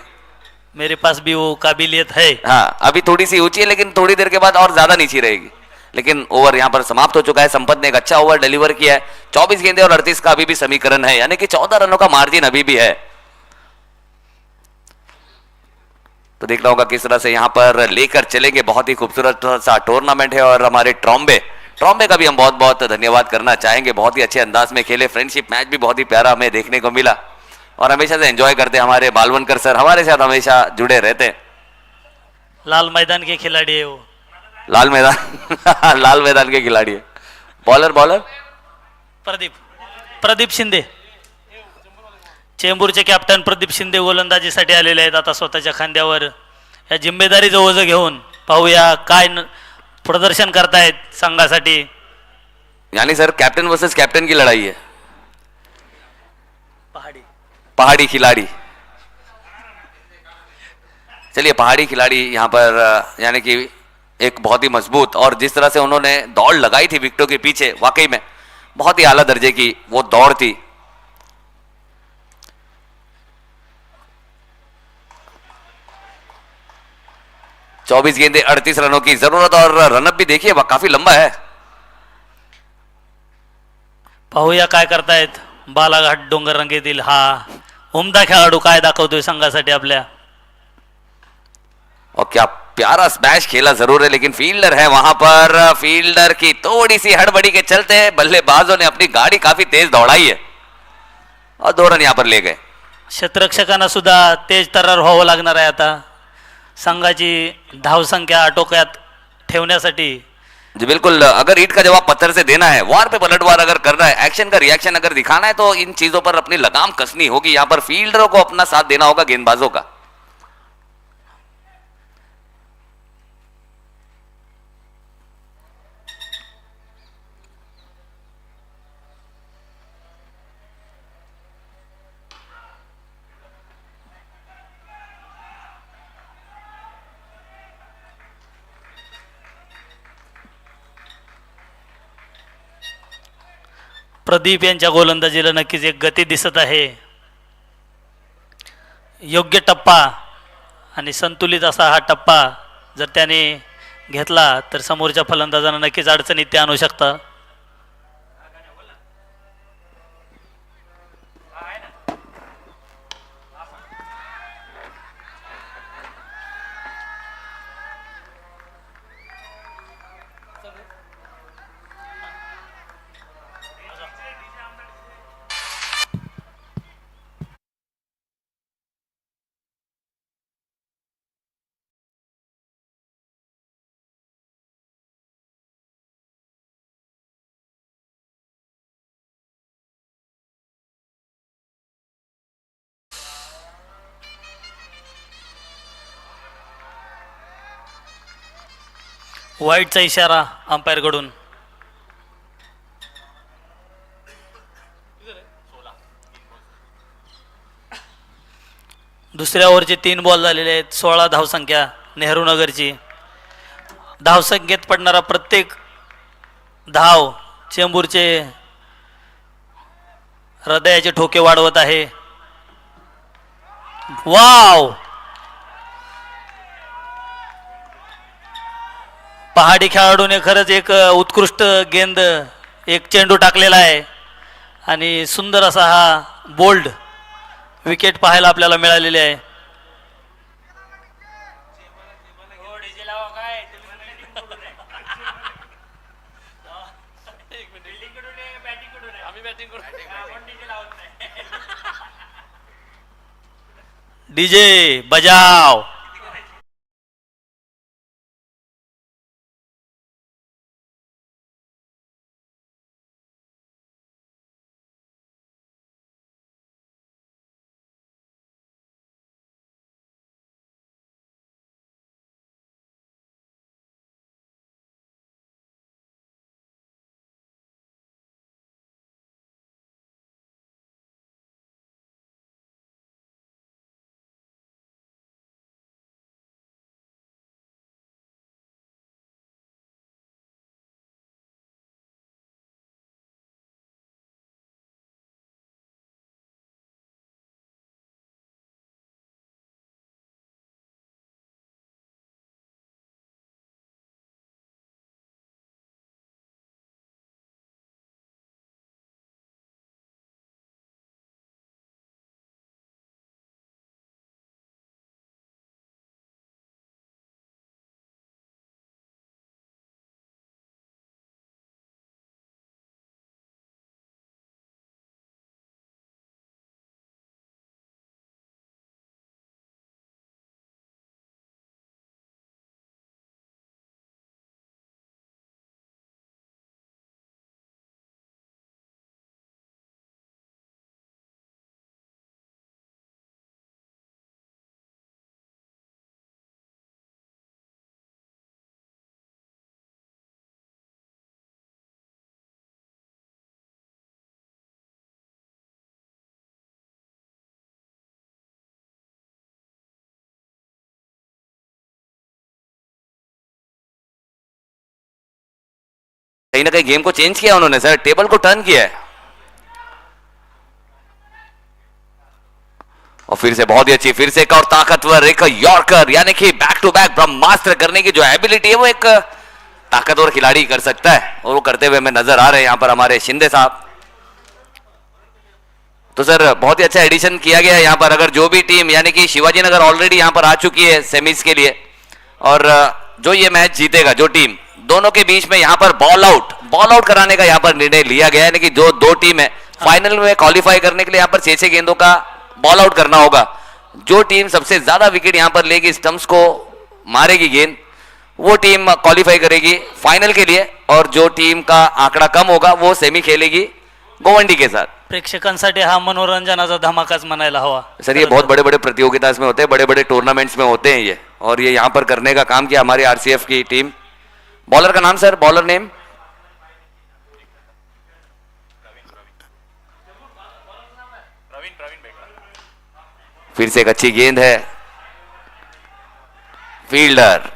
मेरे पास भी वो काबिलियत है. हाँ, अभी थोड़ी सी ऊंची है लेकिन थोड़ी देर के बाद और ज्यादा नीची रहेगी। लेकिन ओवर यहां पर समाप्त हो चुका है, संपत ने एक अच्छा ओवर डिलीवर किया है, 24 गेंदे और 38 का अभी भी समीकरण है, यानी कि 14 रनों का मार्जिन अभी भी है। तो देखना होगा किस तरह से यहां पर लेकर चलेंगे। बहुत ही खूबसूरत सा टूर्नामेंट है और हमारे ट्रॉम्बे का भी हम बहुत बहुत धन्यवाद करना चाहेंगे। बहुत ही अच्छे अंदाज में खेले, फ्रेंडशिप मैच भी बहुत ही प्यारा हमें देखने को मिला और हमेशा से एंजॉय करते हमारे बालवनकर सर हमारे साथ हमेशा जुड़े रहते। लाल मैदान के खिलाड़ी है वो. लाल मैदान लाल मैदान के खिलाड़ी है. बॉलर प्रदीप शिंदे, चेंबूरचे कॅप्टन प्रदीप शिंदे गोलंदाजीसाठी आलेले आहेत. आता स्वतःच्या खांद्यावर या जिम्मेदारीचं ओझं घेऊन पाहूया काय प्रदर्शन करतायत संघासाठी. यानी सर कैप्टन वर्सेस कैप्टन की लड़ाई है. पहाड़ी पहाड़ी खिलाड़ी, चलिए पहाड़ी खिलाड़ी यहां पर यानी कि एक बहुत ही मजबूत और जिस तरह से उन्होंने दौड़ लगाई थी विकेटों के पीछे, वाकई में बहुत ही आला दर्जे की वो दौड़ थी. चौबीस गेंदे 38 रनों की जरूरत और रनअप भी देखिए काफी लंबा है. पाहूया काय करतायत बालाघाट डोंगररंगेतील हा उमदा खेळाडू काय दाखवतोय संघासाठी आपल्या. और क्या प्यारा स्मैश खेला जरूर है लेकिन फील्डर है वहां पर. फील्डर की थोड़ी सी हड़बड़ी के चलते बल्लेबाजों ने अपनी गाड़ी काफी तेज दौड़ाई है और 2 रन यहां पर ले गए. क्षेत्ररक्षकांना सुद्धा तेज तर्रार व्हावं लागणार आहे आता संघाची धावसंख्या आटोक्यात ठेवण्यासाठी. जी बिल्कुल, अगर ईंट का जवाब पत्थर से देना है, वार पे पलटवार अगर करना है, एक्शन का रिएक्शन अगर दिखाना है तो इन चीजों पर अपनी लगाम कसनी होगी. यहां पर फील्डरों को अपना साथ देना होगा गेंदबाजों का. प्रदीप यांच्या गोलंदाजीला नक्कीच एक गती दिसत आहे. योग्य टप्पा आणि संतुलित असा हा टप्पा जर त्याने घेतला तर समोरच्या फलंदाजांना नक्कीच अडचणीत ते आणू शकतात. वाईटचा इशारा अंपायर कडून. दुसऱ्या ओव्हरचे 3 बॉल झालेले आहेत. 16 धावसंख्या नेहरू नगरची. धावसंख्येत पडणारा प्रत्येक धाव चेंबूरचे हृदयाचे ठोके वाढवत आहे. वाव, पहाडी खेळाडूने खरंच एक उत्कृष्ट गेंद, एक चेंडू टाकलेला आहे आणि सुंदर असा हा बोल्ड विकेट पाहायला आपल्याला मिळालेली आहे. डीजे बजाव. कहीं ना कहीं गेम को चेंज किया उन्होंने सर, टेबल को टर्न किया है. और फिर से बहुत ही अच्छी, फिर से एक और ताकतवर एक यॉर्कर, यानी कि बैक टू बैक ब्रह्मास्त्र करने की जो एबिलिटी है वो एक ताकतवर खिलाड़ी कर सकता है, और वो करते हुए हमें नजर आ रहे हैं यहाँ पर हमारे शिंदे साहब. तो सर बहुत ही अच्छा एडिशन किया गया है यहाँ पर. अगर जो भी टीम, यानी कि शिवाजी नगर ऑलरेडी यहाँ पर आ चुकी है सेमीज के लिए, और जो ये मैच जीतेगा, जो टीम, दोनों के बीच में यहाँ पर बॉल आउट कराने का यहाँ पर निर्णय लिया गया है. यानी कि जो दो टीम है फाइनल में क्वालिफाई करने के लिए यहाँ पर 6 गेंदों का बॉल आउट करना होगा. जो टीम सबसे ज्यादा विकेट यहाँ पर लेगी, स्टंप्स को मारेगी गेंद, वो टीम क्वालिफाई करेगी फाइनल के लिए, और जो टीम का आंकड़ा कम होगा वो सेमी खेलेगी गोवंडी के साथ. प्रेक्षकांसाठी हा मनोरंजनाचा धमाकाच म्हणायला हवा. सर ये बहुत बड़े बड़े प्रतियोगिता में होते हैं, बड़े बड़े टूर्नामेंट्स में होते हैं ये, और ये यहाँ पर करने का काम किया हमारी आरसीएफ की टीम. बॉलर का नाम सर, बॉलर नेम? फिर से एक अच्छी गेंद है, फील्डर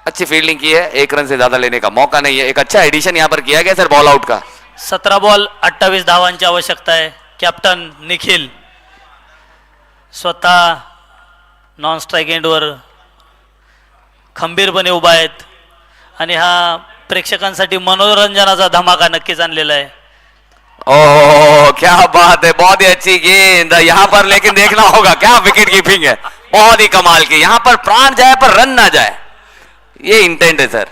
अच्छी फील्डिंग की है, 1 रन से ज्यादा लेने का मौका नहीं है. एक अच्छा एडिशन यहां पर किया गया सर बॉल आउट का. 17 बॉल 28 धावांची आवश्यकता आहे. कॅप्टन निखिल स्वतः नॉन स्ट्राईक एंडवर खंबीरपणे उभा आहेत आणि हा प्रेक्षकांसाठी मनोरंजनाचा धमाका नक्कीच आणलेला आहे. ओह क्या बात है, बहुत ही अच्छी गेंद यहां पर, लेकिन देखना होगा क्या विकेट कीपिंग है, बहुत ही कमाल की. यहां पर प्राण जाए पर रन ना जाए, ये इंटेंट है सर.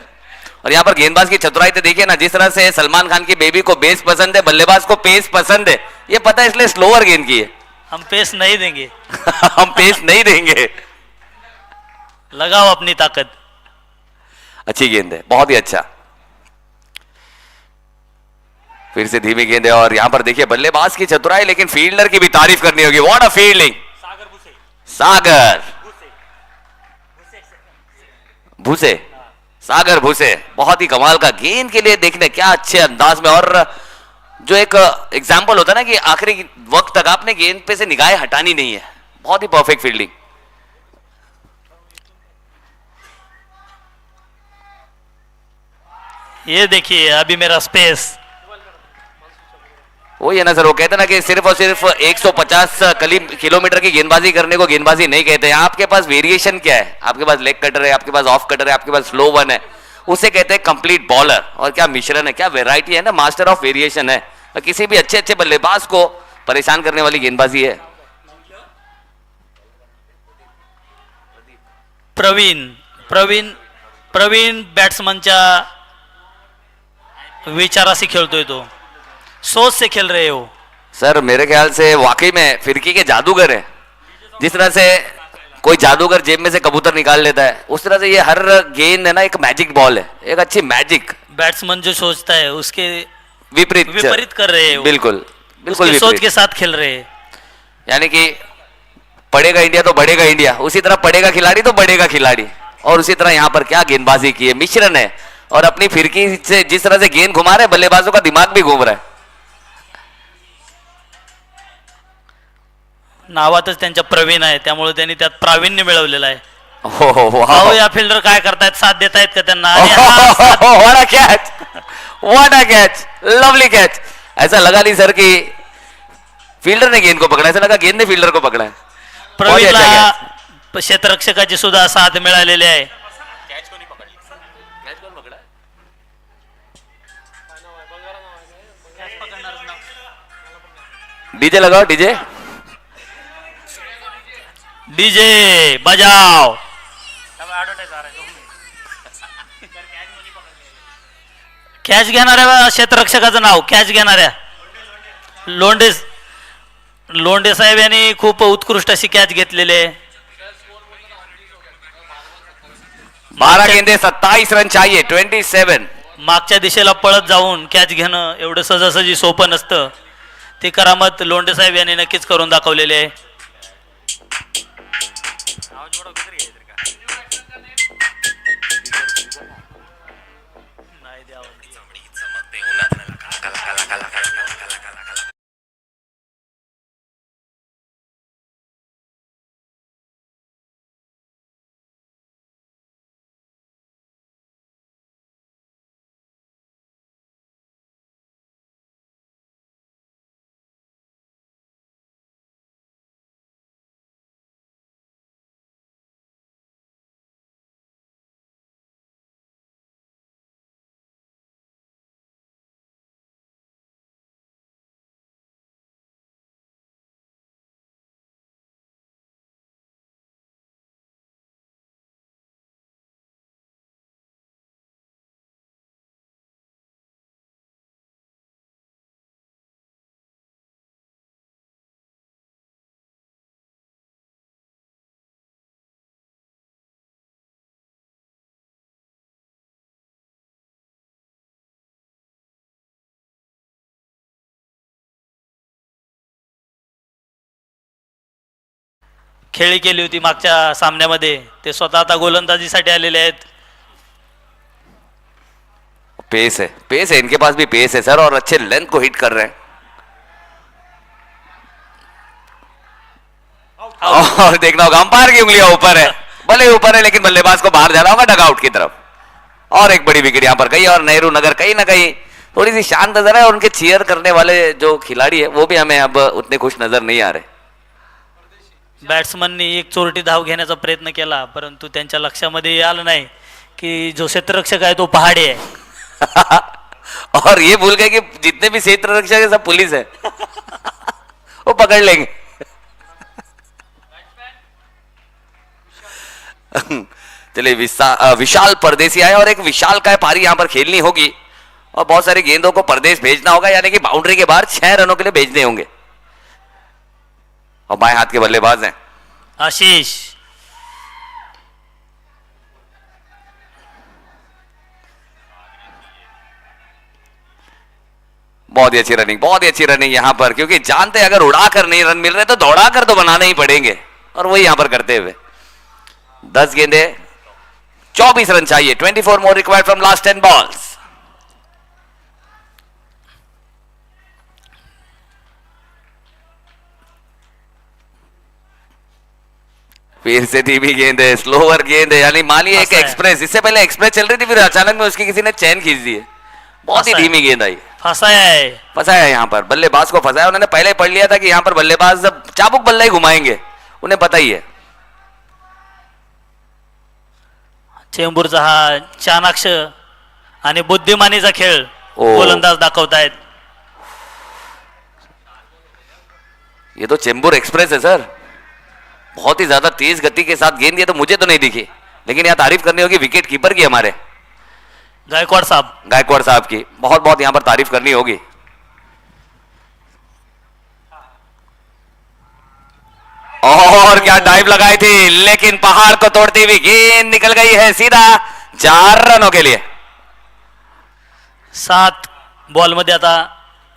और यहां पर गेंदबाज की चतुराई तो देखिए ना, जिस तरह से सलमान खान की बेबी को बेस पसंद है, बल्लेबाज को पेस पसंद है, ये पता है, इसलिए स्लोअर गेंद की है. हम पेस नहीं देंगे. हम पेस नहीं देंगे. लगाओ अपनी ताकत. अच्छी गेंद है, बहुत ही अच्छा. फिर से धीमी गेंद है, और यहां पर देखिए बल्लेबाज की चतुराई, लेकिन फील्डर की भी तारीफ करनी होगी. What a fielding. Sagar Bhuse, Sagar Bhuse, बहुत ही कमाल का. गेंद के लिए देखने क्या अच्छे अंदाज में, और जो एक एग्जाम्पल होता है ना कि आखिरी वक्त तक आपने गेंद पे से निगाहें हटानी नहीं है, बहुत ही परफेक्ट फील्डिंग। ये देखिए अभी मेरा स्पेस। वही है ना सर, वो कहते हैं ना कि सिर्फ और सिर्फ 150 किलोमीटर की गेंदबाजी करने को गेंदबाजी नहीं कहते। आपके पास वेरिएशन क्या है, आपके पास लेग कटर है, आपके पास ऑफ कटर है, आपके पास स्लो वन है, उसे कहते हैं कंप्लीट बॉलर। और क्या मिश्रण है, क्या वेराइटी है ना, मास्टर ऑफ वेरिएशन है। और किसी भी अच्छे अच्छे बल्लेबाज को परेशान करने वाली गेंदबाजी है। प्रवीण प्रवीण प्रवीण बॅट्समनच्या विचाराशी खेळतोय तो, सोच से खेल रहे हो। सर मेरे ख्याल से वाकई में फिरकी के जादूगर है। जिस तरह से कोई जादूगर जेब में से कबूतर निकाल लेता है, उस तरह से ये हर गेंद है ना एक मैजिक बॉल है, एक अच्छी मैजिक। बैट्समैन जो सोचता है उसके विपरीत विपरीत कर रहे हैं वो। बिल्कुल बिल्कुल उसके सोच विपरीत। के साथ खेल रहे हैं। यानी कि पड़ेगा इंडिया तो बढ़ेगा इंडिया, उसी तरह पड़ेगा खिलाड़ी तो बढ़ेगा खिलाड़ी। और उसी तरह यहाँ पर क्या गेंदबाजी की है, मिश्रण है। और अपनी फिरकी से जिस तरह से गेंद घुमा रहे, बल्लेबाजों का दिमाग भी घूम रहा है। नावातच त्यांच्या प्रवीण आहे, त्यामुळे त्यांनी त्यात प्रावीण्य मिळवलेलं आहे। वाह अहो या फिल्डर काय करतायत, साथ देतायत का त्यांना? आणि हा साथ- what a catch, what a catch, lovely catch. ऐसा लगा नहीं सर कि फील्डर ने गेंद को पकड़ा, ऐसा लगा गेंद ने फील्डर को पकड़ा है। बहुत ही अच्छा प्रवीणला क्षेत्ररक्षकाची सुद्धा साथ मिळालेली आहे। डीजे लगाओ डीजे। डीजे बजाव। कॅच घेणाऱ्या क्षेत्ररक्षकाचं नाव, कॅच घेणाऱ्या लोंढे लोंढे साहेब यांनी खूप उत्कृष्ट अशी कॅच घेतलेली आहे। 12 गेंदे 27 रन चाहिए, 27। मागच्या दिशेला पळत जाऊन कॅच घेणं एवढं सहजासहजी सोपं नसतं। ती करामत लोंढे साहेब यांनी नक्कीच करून दाखवलेली आहे। खेळी केली होती मागच्या सामन्यामध्ये, ते स्वतः आता गोलंदाजीसाठी आलेले आहेत। पेस है इनके पास भी पेस है सर, और अच्छे लेंथ को हिट कर रहे हैं। और देखना होगा अंपायर की उंगलियां ऊपर है, भले ऊपर है लेकिन बल्लेबाज को बाहर जाना होगा डगआउट की तरफ। और एक बड़ी विकेट यहां पर गई, और नेहरू नगर कहीं ना कहीं थोड़ी सी शांत नजर है, और उनके चीयर करने वाले जो खिलाड़ी है वो भी हमें अब उतने खुश नजर नहीं आ रहे। बॅट्समननी एक चोरटी धाव घेण्याचा प्रयत्न केला, परंतु त्यांच्या लक्षामध्ये आलं नाही की जो क्षेत्ररक्षक आहे तो पहाडी आहे। और ये भूल गए कि जितने भी क्षेत्र रक्षक है सब पुलिस है। वो पकड़ लेंगे। चलिए विशाल परदेसी आए, और एक विशाल का पारी यहां पर खेलनी होगी, और बहुत सारी गेंदों को परदेश भेजना होगा, यानी कि बाउंड्री के बाहर 6 रनों के लिए भेजने होंगे। और बाएं हाथ के बल्लेबाज हैं आशीष। बहुत ही अच्छी रनिंग, बहुत ही अच्छी रनिंग यहां पर, क्योंकि जानते हैं अगर उड़ाकर नहीं रन मिल रहे तो दौड़ाकर तो बनाने ही पड़ेंगे, और वही यहां पर करते हुए 10 गेंदे 24 रन चाहिए, 24 more required from last 10 balls. फिर से धीमी गेंद है, स्लोअर गेंद है, यानी मानिए एक फंसा है। एक्सप्रेस, इससे पहले एक्सप्रेस चल रही थी, फिर अचानक में उसकी किसी ने चैन खींच दी है। बहुत ही फंसा है। धीमी गेंद आई, फंसाया है। फंसाया यहाँ पर बल्लेबाज को फंसाया। उन्होंने पहले पढ़ लिया था कि यहाँ पर बल्लेबाज जब चाबुक बल्ला ही घुमाएंगे, उन्हें पता ही है। चेंबूरचा हा चाणाक्ष आणि बुद्धिमानीचा खेळ ओ. गोलंदाज दाखवतायत. ये तो चेंबूर एक्सप्रेस है सर, बहुत ही ज्यादा तेज गति के साथ गेंद, ये तो मुझे तो नहीं दिखी, लेकिन यहाँ तारीफ करनी होगी विकेट कीपर की, हमारे गायकवाड साहब. गायकवाड़ साहब की बहुत बहुत यहाँ पर तारीफ करनी होगी। और क्या डाइव लगाई थी, लेकिन पहाड़ को तोड़ती हुई गेंद निकल गई है सीधा 4 रनों के लिए। 7 बॉलमध्ये आता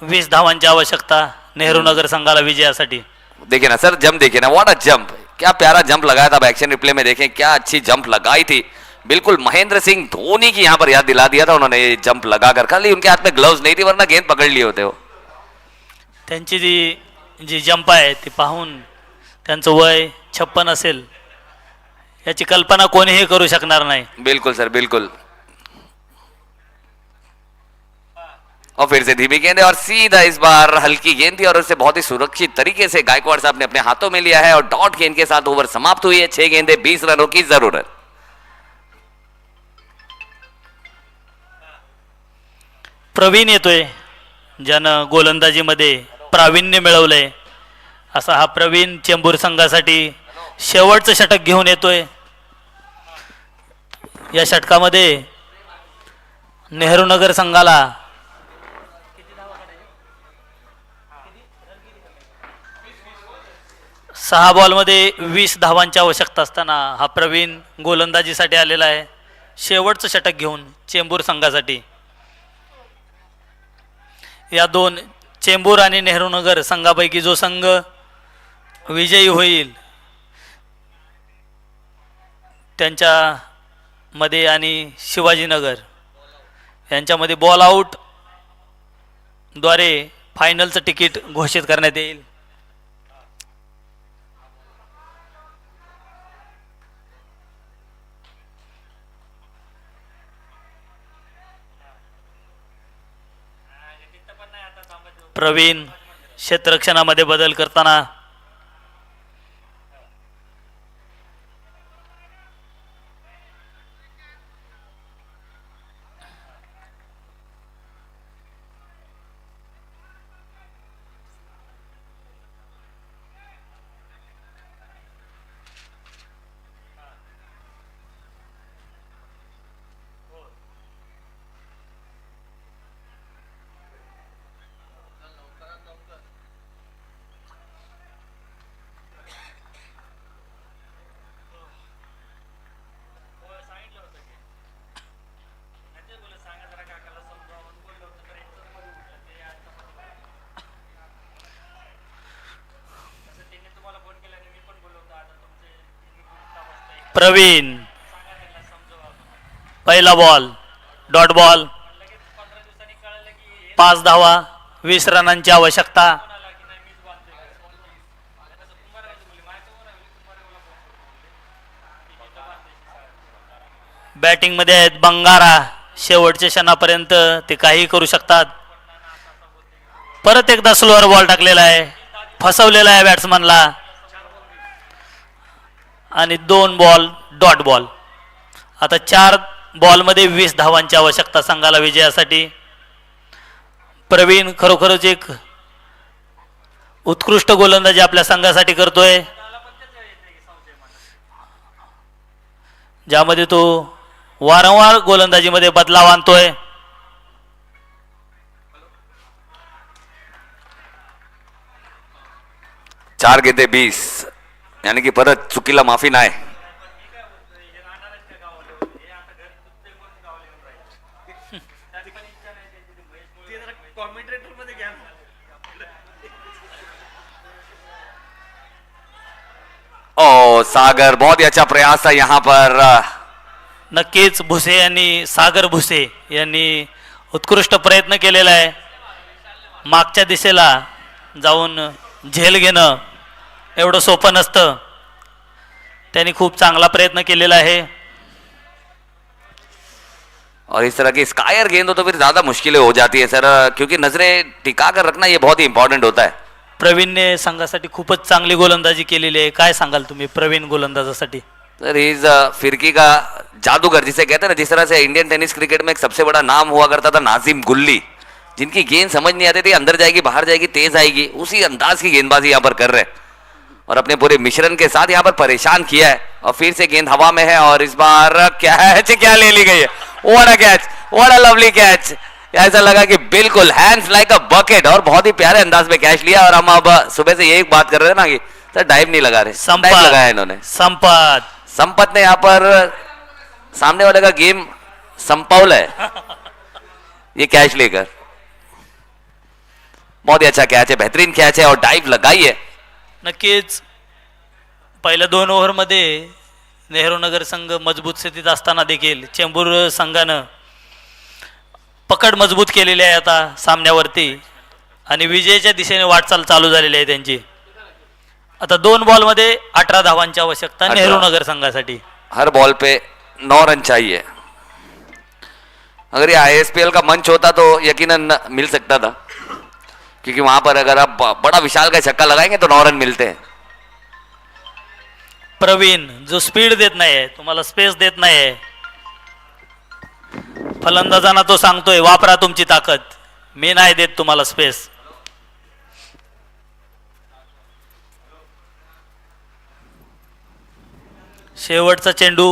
20 धावांची आवश्यकता नेहरू नगर संघाला विजयासाठी. देखिए ना सर, जंप देखिए ना, व्हाट अ जंप, क्या प्यारा जंप लगाया था। अब एक्शन रिप्ले में देखें, क्या अच्छी जंप लगाई थी, बिल्कुल महेंद्र सिंह धोनी की यहाँ पर याद दिला दिया था उन्होंने ये जंप लगाकर। खाली उनके हाथ में ग्लव्स नहीं थी, वरना गेंद पकड़ लिए होते हो। त्यांची जी जंप आहे ती पाहून त्यांचं वय 56 असेल याची कल्पना कोणीही करू शकणार नाही. बिल्कुल सर, बिल्कुल। और फिर से धीमी गेंद है और सीधा इस बार हल्की गेंद थी और उसे बहुत ही सुरक्षित तरीके से गायकवाड़ साहब ने अपने हाथों में लिया है और डॉट गेंद के साथ ओवर समाप्त हुई है। 6 गेंदें 20 रनों की जरूरत। प्रवीण येतोय, ज्यानं गोलंदाजीमध्ये प्रावीण्य मिळवलंय. असा हा प्रवीण चेंबूर संघासाठी शेवटचं षटक घेऊन येतोय. या षटकामध्ये नेहरू नगर संघाला 6 बॉलमध्ये 20 धावांची आवश्यकता असताना हा प्रवीण गोलंदाजीसाठी आलेला आहे, शेवटचं षटक घेऊन चेंबूर संघासाठी. या दोन चेंबूर आणि नेहरू नगर संघापैकी जो संघ विजयी होईल त्यांच्या मध्ये आणि शिवाजीनगर यांच्यामध्ये बॉल आउट द्वारे फायनलचं तिकीट घोषित करण्यात येईल. प्रवीण क्षेत्ररक्षणामध्ये बदल करताना प्रवीण पहिला बॉल डॉट बॉल 5 धावा 20 रनांची आवश्यकता. बॅटिंग मध्ये आहेत बंगारा, शेवटच्या क्षणापर्यंत ते काही करू शकतात. परत एकदा स्लोअर बॉल टाकलेला आहे, फसवलेला आहे बॅट्समनला आणि 2 बॉल डॉट बॉल. आता 4 बॉलमध्ये 20 धावांची आवश्यकता संघाला विजयासाठी. प्रवीण खरोखरच एक उत्कृष्ट गोलंदाजी आपल्या संघासाठी करतोय, ज्यामध्ये तो वारंवार गोलंदाजीमध्ये बदलाव आणतोय. चार गेंदे 20, यानी कि परत चुकीला माफी नाही. ओ सागर, बहुत ही अच्छा प्रयास था यहाँ पर. नक्कीच भुसे यांनी सागर भुसे यांनी उत्कृष्ट प्रयत्न केलेला आहे. मागच्या दिशेला जाऊन झेल घेणं एवढं सोपं नसतं. त्यांनी खूप चांगला प्रयत्न केलेला आहे. और इस तरह की स्कायर गेंद हो तो फिर ज्यादा मुश्किलें हो जाती है सर, क्योंकि नजरें टिका कर रखना ये बहुत ही इंपॉर्टेंट होता है. प्रवीणने संघासाठी खूपच चांगली गोलंदाजी केलेली आहे. काय सांगाल तुम्ही प्रवीण गोलंदाजासाठी? सर इज फिरकी का जादूगर जिसे कहते हैं ना, जिस तरह से इंडियन टेनिस क्रिकेट में एक सबसे बड़ा नाम हुआ करता था नाजिम गुल्ली, जिनकी गेंद समझ नहीं आती थी, अंदर जाएगी बाहर जाएगी तेज आएगी, उसी अंदाज की गेंदबाजी यहाँ पर कर रहे हैं और अपने पूरे मिश्रण के साथ यहाँ पर परेशान किया है. और फिर से गेंद हवा में है और इस बार कैच क्या ले ली गई है. What a catch, what a lovely catch. ऐसा लगा कि बिल्कुल हैंड्स लाइक अ बकेट और बहुत ही प्यारे अंदाज में कैच लिया. और हम अब सुबह से यही बात कर रहे थे ना कि सर डाइव नहीं लगा रहे, डाइव लगाया इन्होंने. संपत ने यहाँ पर सामने वाले का गेम संपौल है ये कैच लेकर. बहुत ही अच्छा कैच है, बेहतरीन कैच है और डाइव लगाई है. नक्कीच पहिल्या 2 ओव्हरमध्ये नेहरू नगर संघ मजबूत स्थितीत असताना देखील चेंबूर संघानं पकड मजबूत केलेली आहे आता सामन्यावरती आणि विजयाच्या दिशेने वाटचाल चालू झालेली आहे त्यांची. आता 2 बॉलमध्ये 18 धावांची आवश्यकता नेहरू नगर संघासाठी. हर बॉल पे 9 रन चाहिए. अगर ये आईएसपीएल का मंच होता तो यकीनन मिल सकता था, क्योंकि वहां पर अगर आप बड़ा विशाल का छक्का लगाएंगे तो 9 रन मिलते हैं. प्रवीण जो स्पीड देत नाहीये, तुम्हाला स्पेस देत नाहीये, फलंदाजांना तो सांगतोय वापरा तुमची ताकद, मी नाही देत तुम्हाला स्पेस. शेवटचा चेंडू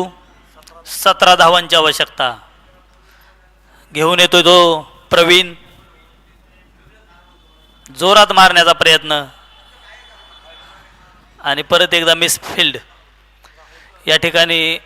17 धावांची आवश्यकता घेऊन येतोय तो प्रवीण. जोरात मारण्याचा प्रयत्न आणि परत एकदा मिस फील्ड. या ठिकाणी